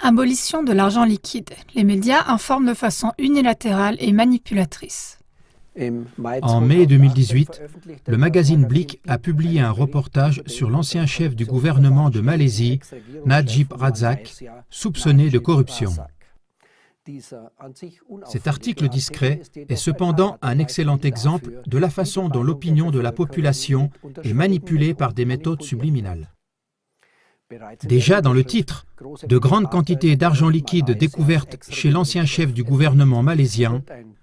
Abolition de l'argent liquide. Les médias informent de façon unilatérale et manipulatrice. En mai 2018, le magazine Blick a publié un reportage sur l'ancien chef du gouvernement de Malaisie, Najib Razak, soupçonné de corruption. Cet article discret est cependant un excellent exemple de la façon dont l'opinion de la population est manipulée par des méthodes subliminales. Déjà dans le titre, de grandes quantités d'argent liquide découvertes chez l'ancien chef du gouvernement malaisien,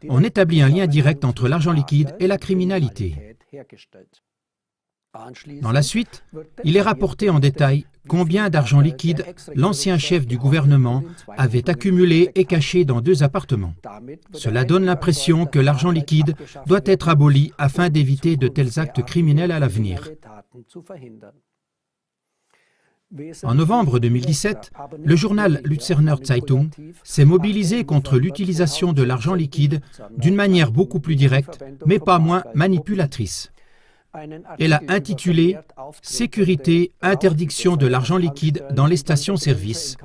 on établit un lien direct entre l'argent liquide et la criminalité. Dans la suite, il est rapporté en détail combien d'argent liquide l'ancien chef du gouvernement avait accumulé et caché dans 2 appartements. Cela donne l'impression que l'argent liquide doit être aboli afin d'éviter de tels actes criminels à l'avenir. En novembre 2017, le journal Luzerner Zeitung s'est mobilisé contre l'utilisation de l'argent liquide d'une manière beaucoup plus directe, mais pas moins manipulatrice. Elle a intitulé « Sécurité, interdiction de l'argent liquide dans les stations-service »,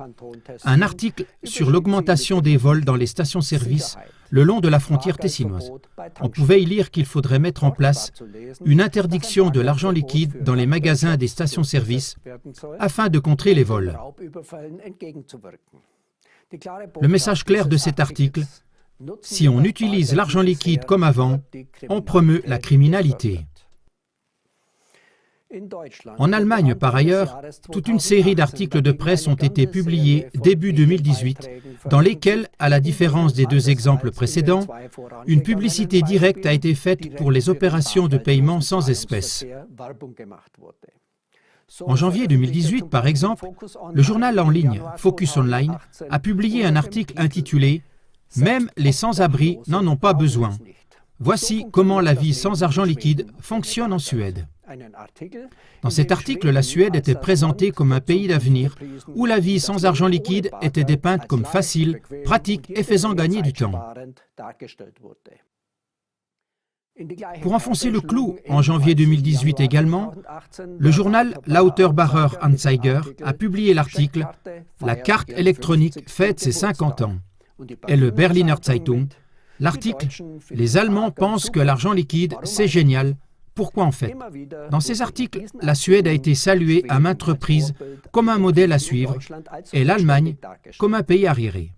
un article sur l'augmentation des vols dans les stations-service le long de la frontière tessinoise. On pouvait y lire qu'il faudrait mettre en place une interdiction de l'argent liquide dans les magasins des stations-service afin de contrer les vols. Le message clair de cet article, si on utilise l'argent liquide comme avant, on promeut la criminalité. En Allemagne, par ailleurs, toute une série d'articles de presse ont été publiés début 2018, dans lesquels, à la différence des 2 exemples précédents, une publicité directe a été faite pour les opérations de paiement sans espèces. En janvier 2018, par exemple, le journal en ligne Focus Online a publié un article intitulé « Même les sans-abri n'en ont pas besoin. Voici comment la vie sans argent liquide fonctionne en Suède ». Dans cet article, la Suède était présentée comme un pays d'avenir où la vie sans argent liquide était dépeinte comme facile, pratique et faisant gagner du temps. Pour enfoncer le clou, en janvier 2018 également, le journal Lauterbacher Anzeiger a publié l'article « La carte électronique fête ses 50 ans » et le Berliner Zeitung, l'article « Les Allemands pensent que l'argent liquide, c'est génial. Pourquoi en fait ?» Dans ces articles, la Suède a été saluée à maintes reprises comme un modèle à suivre et l'Allemagne comme un pays arriéré.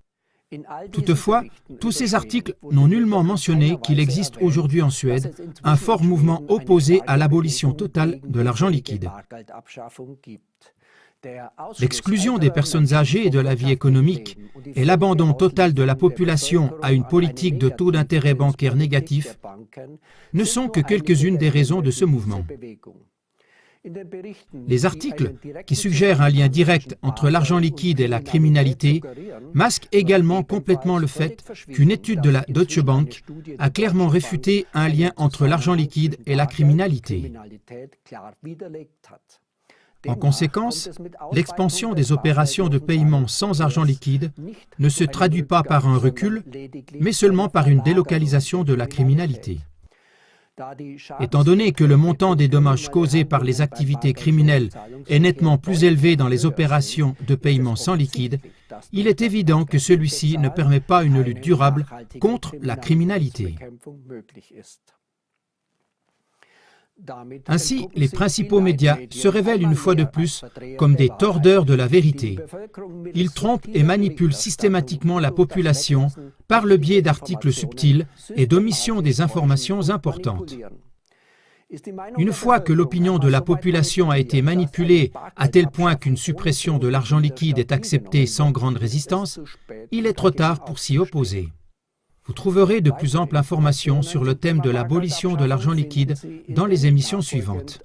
Toutefois, tous ces articles n'ont nullement mentionné qu'il existe aujourd'hui en Suède un fort mouvement opposé à l'abolition totale de l'argent liquide. L'exclusion des personnes âgées et de la vie économique et l'abandon total de la population à une politique de taux d'intérêt bancaire négatif ne sont que quelques-unes des raisons de ce mouvement. Les articles qui suggèrent un lien direct entre l'argent liquide et la criminalité masquent également complètement le fait qu'une étude de la Deutsche Bank a clairement réfuté un lien entre l'argent liquide et la criminalité. En conséquence, l'expansion des opérations de paiement sans argent liquide ne se traduit pas par un recul, mais seulement par une délocalisation de la criminalité. Étant donné que le montant des dommages causés par les activités criminelles est nettement plus élevé dans les opérations de paiement sans liquide, il est évident que celui-ci ne permet pas une lutte durable contre la criminalité. Ainsi, les principaux médias se révèlent une fois de plus comme des tordeurs de la vérité. Ils trompent et manipulent systématiquement la population par le biais d'articles subtils et d'omission des informations importantes. Une fois que l'opinion de la population a été manipulée à tel point qu'une suppression de l'argent liquide est acceptée sans grande résistance, il est trop tard pour s'y opposer. Vous trouverez de plus amples informations sur le thème de l'abolition de l'argent liquide dans les émissions suivantes.